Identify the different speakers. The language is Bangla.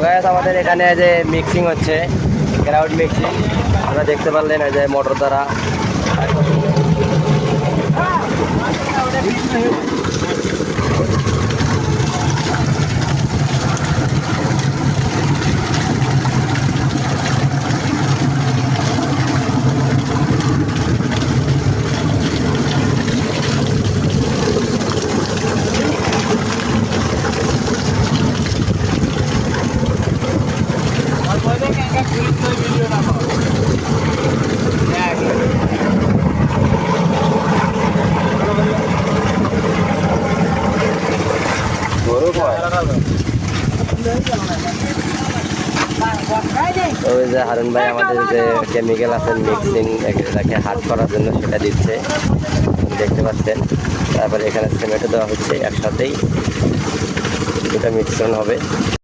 Speaker 1: গাইস আমাদের এখানে যে মিক্সিং হচ্ছে, গ্রাউন্ড মিক্সিং আপনারা দেখতে পারলেন এই যে মোটর দ্বারা। ওই যে হারুন ভাই আমাদের যে কেমিক্যাল আছে মিক্সিং এটাকে হার্ড করার জন্য সেটা দিচ্ছে, দেখতে পাচ্ছেন। তারপরে এখানে সিমেন্টও দেওয়া হচ্ছে, একসাথেই দুটা মিশ্রণ হবে।